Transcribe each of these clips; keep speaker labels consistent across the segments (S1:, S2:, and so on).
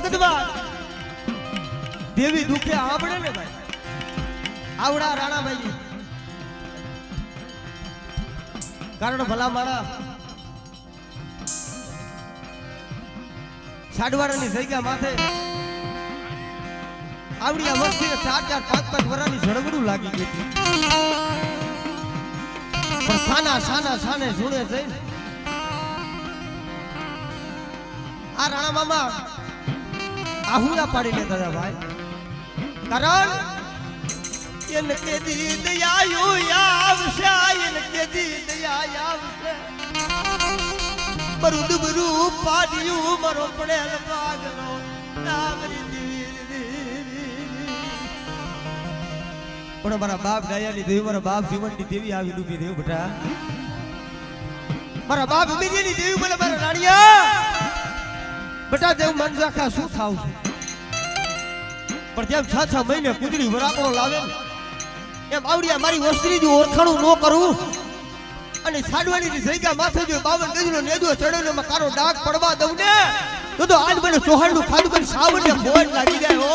S1: જગતમાં દેવી દુખે આંબળે ને ભાઈ આવડા રાણાભાઈ કારણ ભલા મારા સાડવાડાની જગ્યા માથે આવડી આ વસ્તી 4-4, 5-5 વર્ષની ઝડગડું લાગી ગઈ હતી પણ સાને સુણે જઈને આ રાણા મામા આહુડા પાડી લેતા હતા ભાઈ કારણ એને કેદી દયાયો આવશે એને કેદી દયા આવશે બરુદ બરુ પાડ્યું મરો પડેલ પાગલો નામરી પણ મારા બાપ દયાની દેવી મારા બાપ જીવનની દેવી આવી ડૂબી દેવ બેટા મારા બાપ બીજીની દેવી બોલે મારા રાણીયા બેટા દેવ મન રાખા શું થાવ પણ જેમ 6 મહિને કુદડી વરાપણો લાવે એમ આવડિયા મારી વસ્ત્રી જો ઓળખાણું ન કરું અને સાડવાડીની જગ્યા માથે જો 52 ગજનો નેદો ચડેલો માં કારો ડાઘ પડવા દઉં ને તો આજ મને સોહાણનું ખાધું કરી સાવને બોલ લાગી જાય હો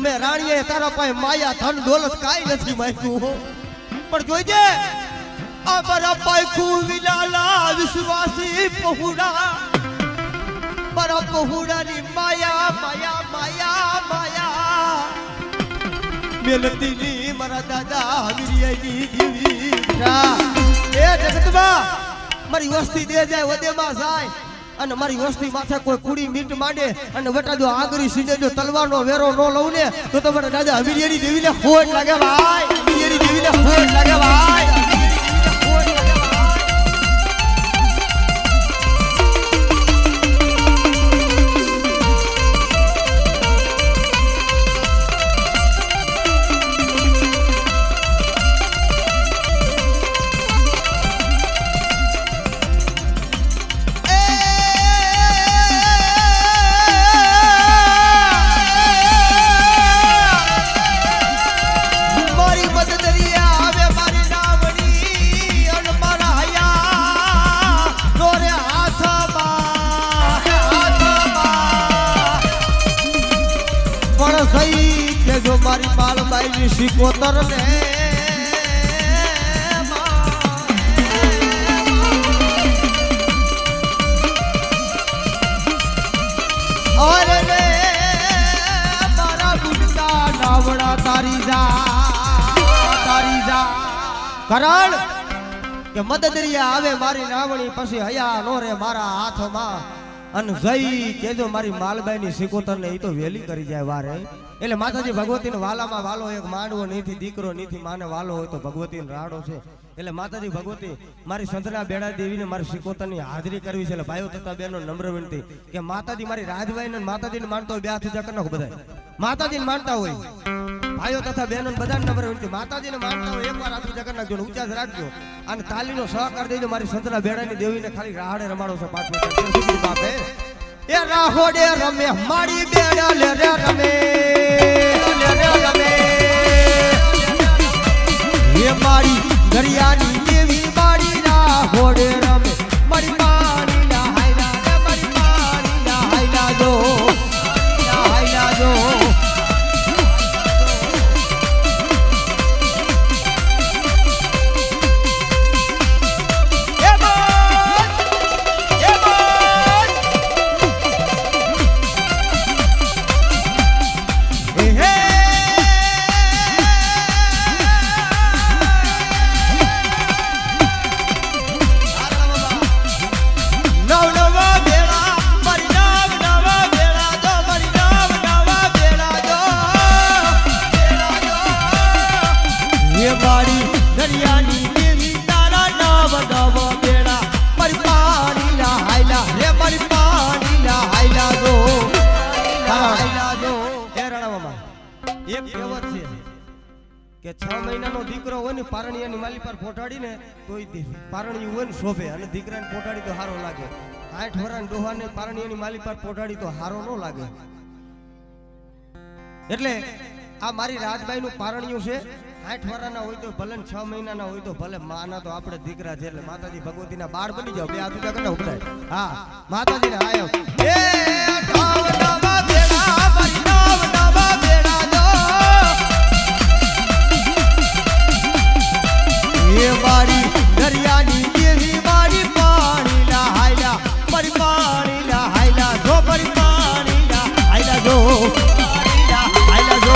S1: મેં રાણીએ તારા પાસે માયા ધન દોલત કાઈ નથી માંગ્યું પણ જોઈજે આ મારા પાયખું વિલાલા વિશ્વાસી પહોડા મારા પહોડાની માયા માયા માયા માયા મેલતીની મારા દાદા હવીરિયાની દીવી એ જગતમાં મારી વસ્તી દે જાય વદેમાં જાય અને મારી વસ્તી માથે કોઈ કુડી મીટ માંડે અને બેટા જો આગરી સીધે જો તલવારનો વેરો ન લઉં ને તો તમારા દાદા હવીરિયાની દેવીને ખોટ લાગે ભાઈ હવીરિયાની દેવીને ખોટ લાગે ભાઈ મારી પાલબાઈ શીકોતર ને ઓરે રે મારા ગુડકા નાવડા તારી જા કારણ કે મદદરિયા આવે મારી નાવણી પછી હયા નો રે મારા હાથમાં અને જઈ કેજો મારી માલબાઈની શીકોતર ને એ તો વેલી કરી જાય વારે એટલે માતાજી ભગવતીને વાલામાં વાલો એક માંડવો નીથી દીકરો નીથી માને વાલો હોય તો ભગવતીને રાડો છે એટલે માતાજી ભગવતી મારી સંતના બેડા દેવીને મારી શીકોતરની હાજરી કરવી છે એટલે ભાઈઓ તથા બહેનો નમ્ર વિનંતી કે માતાજી મારી રાજભાઈને માતાજીને માનતો હોય બે હાથ ઊંચા કરી નાખો બધા માતાજીને માનતા હોય ભાઈઓ તથા બહેનો બધાને નમ્ર વિનંતી માતાજીને માનતા હોય એકવાર હાથ ઊંચા કરી નાખજો ઊંચા જ રાખજો અને તાલીનો સહકાર દેજો મારી સંતના બેડાની દેવીને ખાલી રાહડે રમાડો છો 5 મિનિટ બાપે એ રાહોડે રમે મારી બેડા લે રે રમે એ મારી દરિયાની દેવી મારી રાહોડે રમે મારી પાણી ના હાયલા રે મારી પાણી ના હાયલા જો એક કહેવત છે કે 6 મહિનાનો દીકરો હોય ને પારણિયાની માલી પર પોટાડીને તોય પારણી હોય ને શોભે, અને દીકરાને પોટાડી તો હારો લાગે. 8 વર્ષના ડોહાને પારણિયાની માલી પર પોટાડી તો હારો ન લાગે. એટલે આ મારી રાજબાઈ નું પારણિયું છે. 8 વર્ષના હોય તો ભલે 6 મહિનાના હોય તો ભલે, માના તો આપણે દીકરા છે. એટલે માતાજી ભગવતીના બાળ બની જાવ. બે આ બીજા કરતા ઉભરાય. હા માતાજીને આયો એ ઢાવડામાં બેડા મારી ઢાવડામાં બેડા દો એ મારી દરિયાની દેવી મારી પાણી લા હાયલા મારી પાણી લા હાયલા જો મારી પાણી લા હાયલા જો પાણી લા હાયલા જો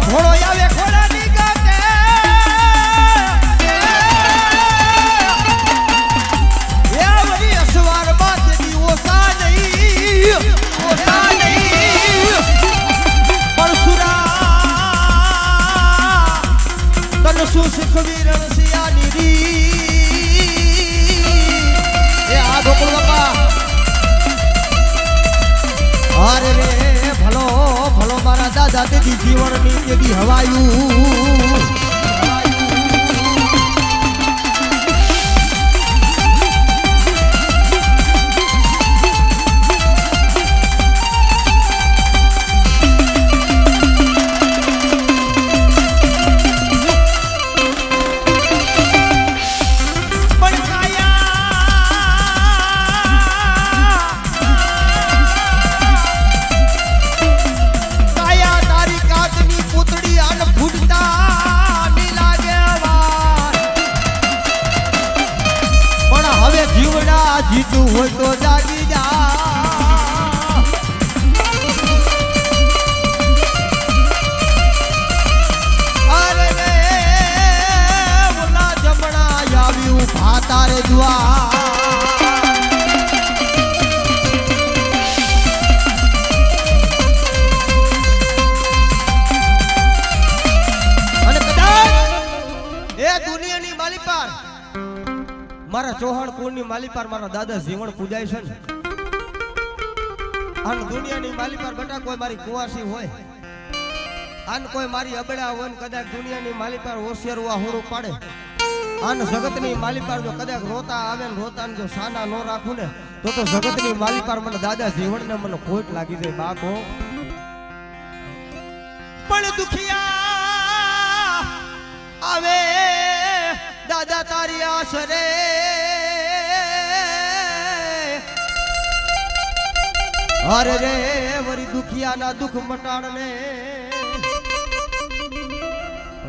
S1: ઘોડો આવે ઘોડાની ગાતે એ વળી અસવાર માં તેની ઓસા નહીં પરશુરા તન શું શીખવી રણસિયાની રી એ આ ગોકુળ બાપા અરે રે ભલો ભલો મારા દાદા તેદી જીવનની તેદી હવાયું જીતું હોય તો જાગી જા અરે રે ઓલા જમણા આવ્યું ભાતારે જુઆ અને કદાચ એ દુનિયાની માલી પર મારા ચૌહાણ કુળની માલી પર મારા દાદા જીવણ પૂજાય છે ને, અને દુનિયાની માલી પર બેટા કોઈ મારી કુવાસી હોય અને કોઈ મારી અબડા હોય ને કદાચ દુનિયાની માલી પર હોશિયાર હુવા હોરું પાડે અને જગતની માલી પર જો કદાચ રોતા આવે ને રોતા જો સાના નો રાખું ને તો જગતની માલી પર મને દાદા જીવણ ને મને ખોટ લાગી જાય બાપો. પણ દુખિયા આવે દાદા તારી આશરે અરે રે વરી દુખિયાના દુઃખ મટાડને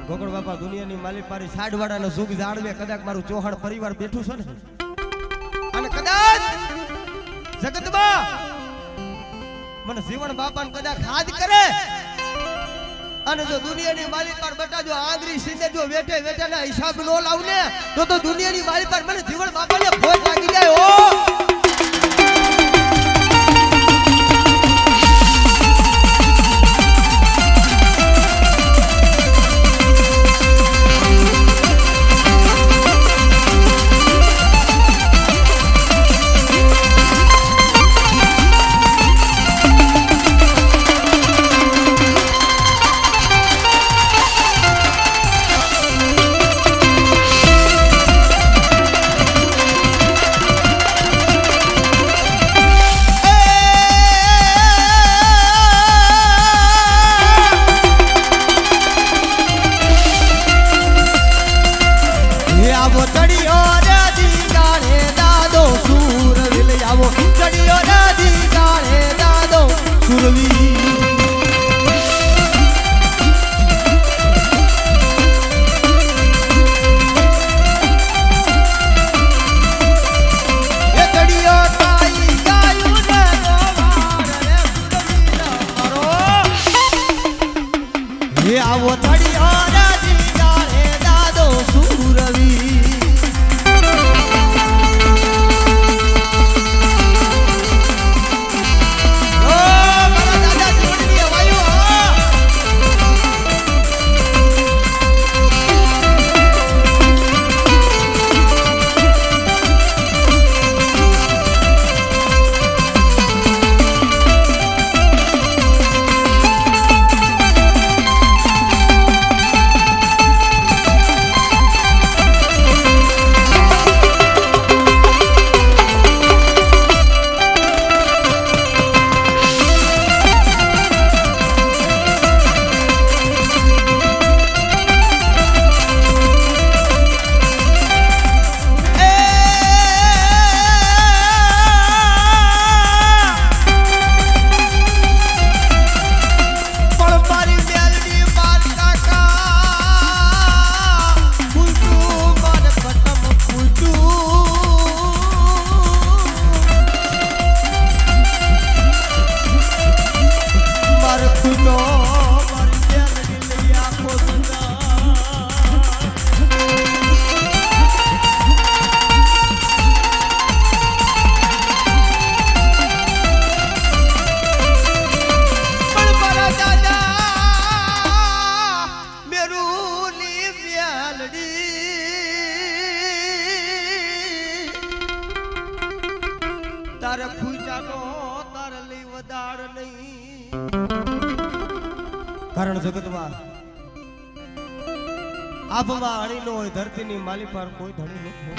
S1: ગોકળ બાપા દુનિયાની માલી પારી સાડવાડાનો સુખ જાળવે કદાચ મારું ચૌહાણ પરિવાર બેઠું છે ને, અને કદાચ જગતમાં મને જીવણ બાપાને કદાચ હાથ કરે અને જો દુનિયાની માલિક પર બેટા જો આંગળી સીધે જો વેઠે વેઠેના હિસાબ નો લાવ ને તો દુનિયાની માલિક પર મને જીવન બાપાને ભોજ લાગી જાય ઓ તારે ફૂચાનો તારે લઈ વધાર નહીં કારણ જગતમાં આભમાં હણી નો હોય ધરતીની માલી પર કોઈ ધણી નથી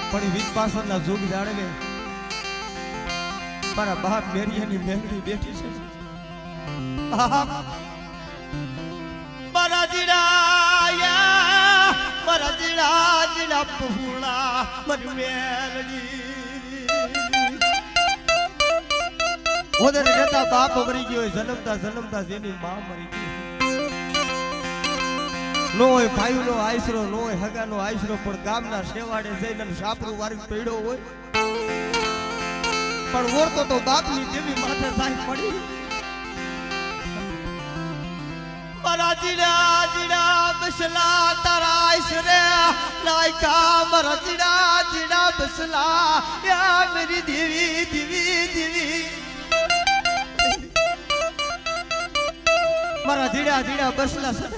S1: પણ વીજ પાછળના જોગ જાણવે મારા બાપ મેરિયાની મેંગડી બેઠી છે મારા જીડા પહોળા મારી મેલડી ઓદર રહેતા બાપ મરી ગયો જન્મતા જેની માં મરી ગઈ નો હોય ભાઈ નો આશરો નો હોય હગા નો આશરો પણ ગામના શેવાડે જઈને સાપરું વારી પડ્યો હોય પણ ઓરતો તો બાપની દેવી માથે થાય પડી મારા જીડા બસલા તારા આશરે લાયકા મારા જીડા બસલા યા મેરી દેવી મારા જીડા બસલા છે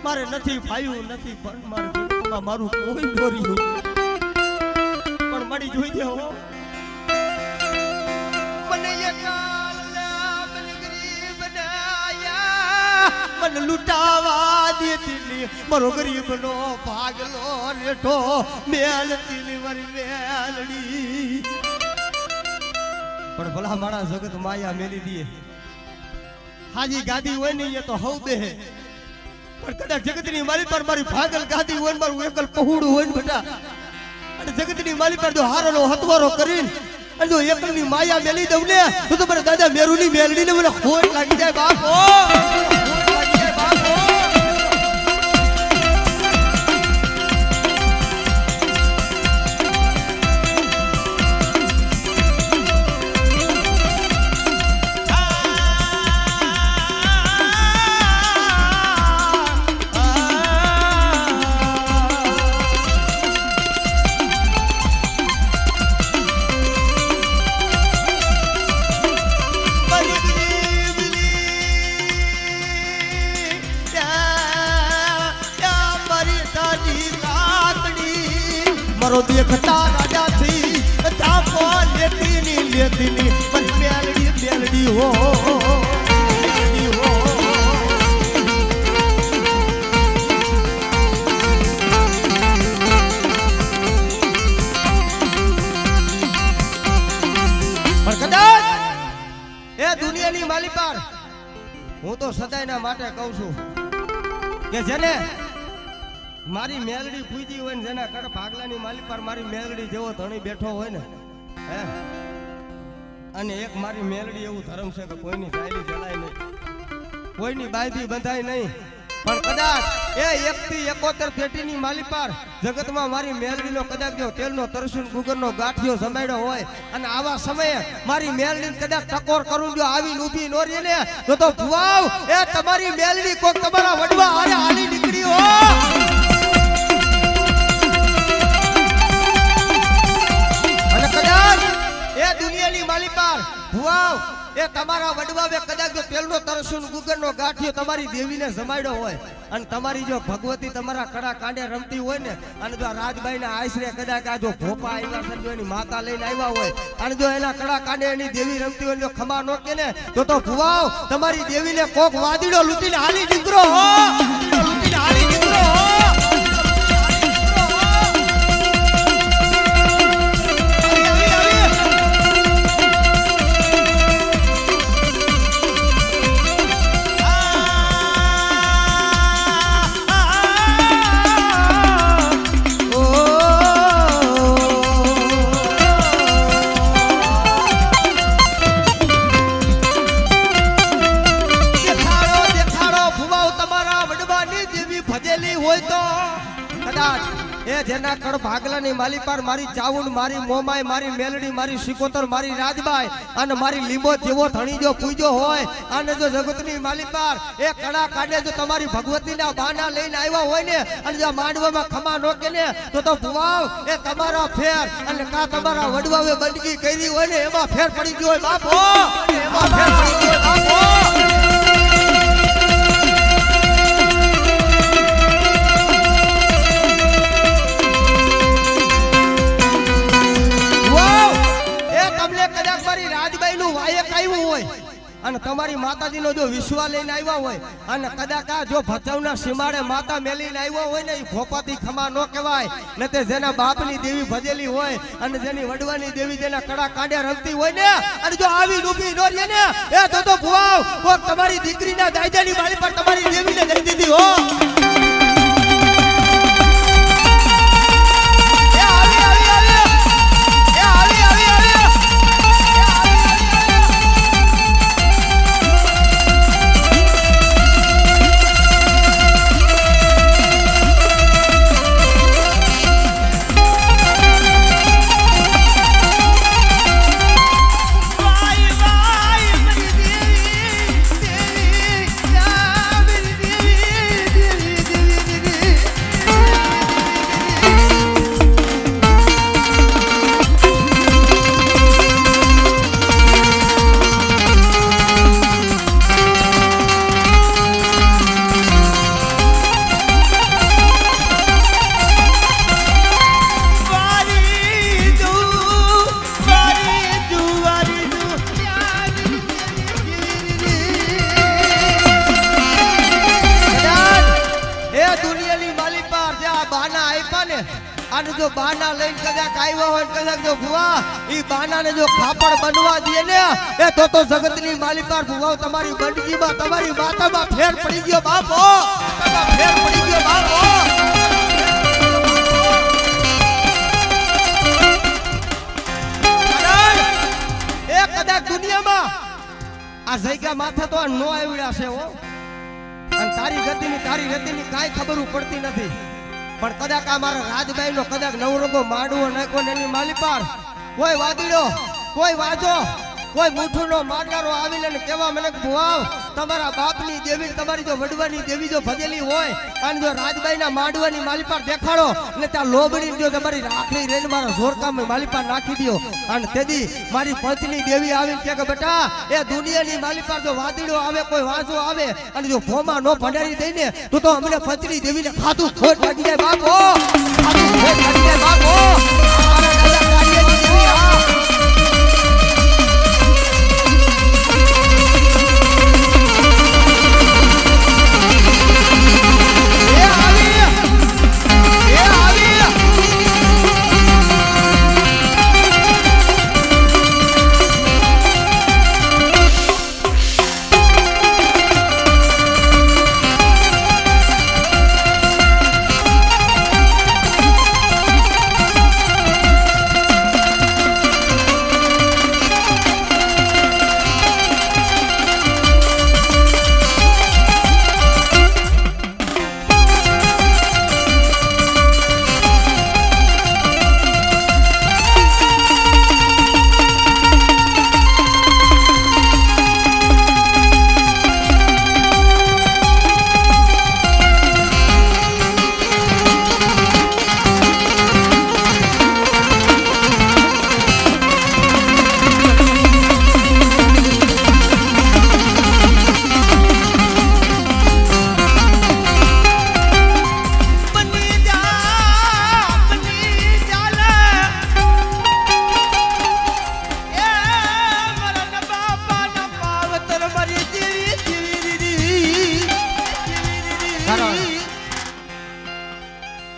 S1: મારે નથી ફાયું નથી પણ મારું મારું કોઈ દોર્યું પણ મળી જોઈ દે હો મને મને લૂટાવા દેતી મારો ગરીબ નો ભાગલો રેઠો મેલતી મારી મેલડી પણ ભલા મારા જગત માયા મેલી દે હાજી ગાદી હોય ને એ તો હવ બે પણ કદાચ જગતની માલી પર મારી ભાગલ ગાદી હોય મારું એકલ પહોળું હોય ને બેટા અને જગતની માલી પર જો હારોનો હતવારો કરીને અને જો એકલની માયા મેલી દઉં ને તો મારા દાદા મેરુની મેલડીને મને ખોટ લાગી જાય બાપ કરો દેખતા રાજાથી તાકો લેતીની લેતીની પણ મેલડી મેલડી હો મેલડી હો પણ કદાચ એ દુનિયાની માલિકાર હું તો સદાયના માટે કહું છું કે જેને મારી મેલડી પૂજી હોય ને જેના કડ ભાગલાની માલિક પર મારી મેલડી જેવો ધણી બેઠો હોય ને હે અને એક મારી મેલડી એવું ધર્મ છે કે કોઈની ચાલી જલાય નહીં કોઈની બાયથી બંધાય નહીં પણ કદાચ એ 1 થી 71 પેટીની માલિક પર જગતમાં મારી મેલડીનો કદાચ જો તેલનો તરસુન ગુગરનો ગાંઠિયો જમાડ્યો હોય અને આવા સમયે મારી મેલડીને કદાચ ટકોર કરું જો આવી ઊભી નો રહે ને તો ભુવાવ એ તમારી મેલડી કોક તમારા વડવા આરે હાલી નીકળી હો એ દુનિયાની માલિકાર ભુવાવ એ તમારા વડવાવે કદાચ જો તેલનો તરસુન ગુગરનો ગાંઠિયો તમારી દેવીને જમાડ્યો હોય અને તમારી જો ભગવતી તમારા કડા કાંડે રમતી હોય ને અને જો રાજબાઈના આશરે કદાચ આ જો ભોપા આવ્યા છે જો એની માતા લઈને આવ્યા હોય અને જો એના કડા કાંડે એની દેવી રમતી હોય જો ખમા નો કે ને તો ભુવાવ તમારી દેવીને કોક વાદીડો લૂટીને હાલી નીકળો હો લૂટીને હાલી નીકળો હો જેના કડ ભાગલાની માલી પર મારી ચાવુંડ મારી મોમાઈ મારી મેલડી મારી સિકોતર મારી રાજબાઈ અને મારી લીંબો જેવો ધણી જો પૂજો હોય અને જો જગતની માલી પર એ કડા કાઢે જો તમારી ભગવતીના બાના લઈને આવ્યા હોય ને અને જો માંડવામાં ખમા નો કે ને તો ભુવાવ એ તમારા ફેર અને કા તમારા વડવાવે બંદગી કરી હોય ને એમાં ફેર પડી ગયો હોય બાપો એમાં ફેર પડી ગયો બાપો અને તમારી માતાજીનો જો વિશ્વા લઈને આવ્યા હોય અને કદાચ આ જો ભચાઉના સીમાડે માતા મેલીને આવ્યા હોય ને એ ભોપાથી ખમા ન કહેવાય ને તે જેના બાપની દેવી ભજેલી હોય અને જેની વડવાની દેવી જેના કડા કાંડે રમતી હોય ને અને જો આવી ડૂબી ન રહે ને એ તો ભુવાવ કોક તમારી દીકરીના દાયજાની માળી પર તમારી દેવીને દઈ દીધી હો અને જો બાના લઈને કદાચ આવ્યા હોય કદાચ જો ભુવા ઈ બાનાને જો ખાપડ બનવા દે ને એ તો જગતની માલિકાર ભુવાઓ તમારી બંદગીમાં તમારી માતામાં ફેર પડી ગયો બાપો ફેર પડી ગયો બાપો એ કદાચ દુનિયામાં આ જગ્યા માથે તો નો આવ્યા છે હો અને તારી ગતિની કાઈ ખબર પડતી નથી પણ કદાચ આ મારા રાજબાઈ નો કદાચ નવરંગો માંડવો નાખ્યો ને એની માલી પર કોઈ વાદળો કોઈ વાજો કોઈ મૂઠુંનો મારનારો આવીને ને કહેવા મને કે ભુવાવ તમારા બાપની દેવી તમારી જો વડવાની દેવી જો ભજેલી હોય અને જો રાજબાઈના માંડવાની માલિપાર દેખાડો ને ત્યાં લોબડી જો તમારી રાખડી રેન મારા જોરકામાં માલિપાર નાખી દયો અને તેદી મારી પત્ની દેવી આવીને કહે કે બેટા એ દુનિયાની માલિપાર જો વાદળો આવે કોઈ વાંચો આવે અને જો ભોમાં નો ભંડારી દઈને તો અમને પત્ની દેવીને ખાતું ખોટ લાગી જાય બાપો ખાતું ખોટ લાગી જાય બાપો મારા દાદા કાળિયાની દેવી આ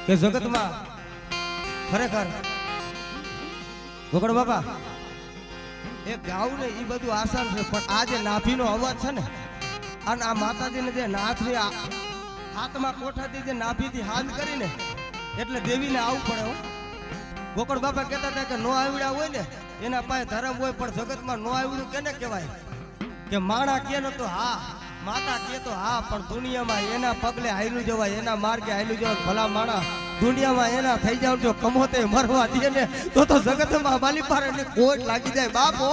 S1: કે જગતમાં ખરેખર ગોકળ બાપા એ ગાવું ને એ બધું આસાન છે પણ આ જે નાભીનો અવાજ છે ને અને આ માતાજીને જે નાથની હાથમાં કોઠાથી જે નાભીથી હાથ કરીને એટલે દેવીને આવવું પડે હો. ગોકળ બાપા કહેતા હતા કે નો આવડ્યા હોય ને એના પાસે ધર્મ હોય પણ જગતમાં નો આવડ્યું કેને કહેવાય કે માણા કે ન તો હા માતા કે તો હા પણ દુનિયામાં એના પગલે હાયલું જવાય એના માર્ગે હાયલું જવાય ભલા માણા દુનિયામાં એના થઈ જાવ જો કમોતે મરવા દે ને તો જગતમાં માલિપાર એટલે કોટ લાગી જાય બાપો.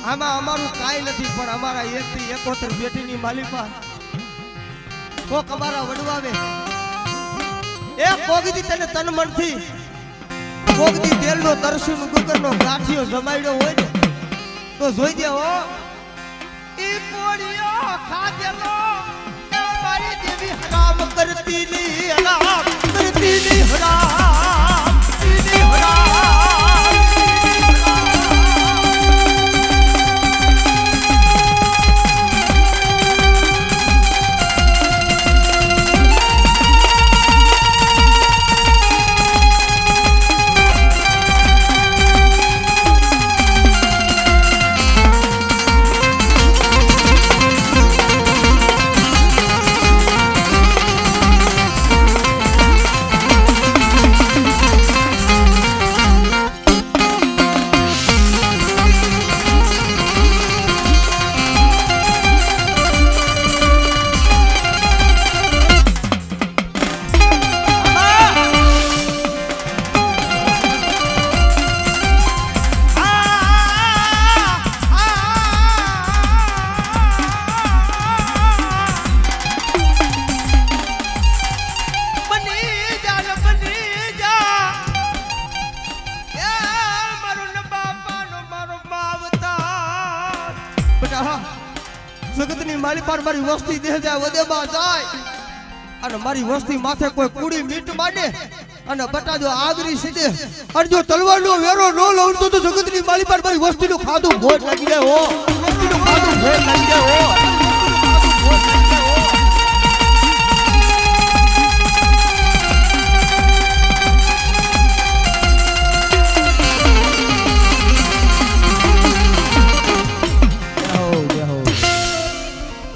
S1: આમાં અમારું કાઈ નથી પણ અમારા 1 થી 71 બેટીની માલિપા કોક અમારા વડવાવે એ કોગદી તને તન મનથી કોગદી તેલનો તરસીનો ગુગરનો ગાંઠિયો જમાડ્યો હોય ને તો જોઈ દે હો ઈ કોડિયો ખાધેલો મારી દેવી હરામ કરતી ની હરામ કરતી ની હરામ ની હરામ. મારી પર મારી વસ્તી દેહ જાય વધેમાં જાય અને મારી વસ્તી માથે કોઈ કુડી મીટ માંડે અને બટાજો આગરી સીધે અને જો તલવારનો વેરો ન લઉં તો જગતની મારી પર મારી વસ્તીનું ખાધું ભોજ લાગી જાય હો વસ્તીનું ખાધું ભોજ લાગી જાય હો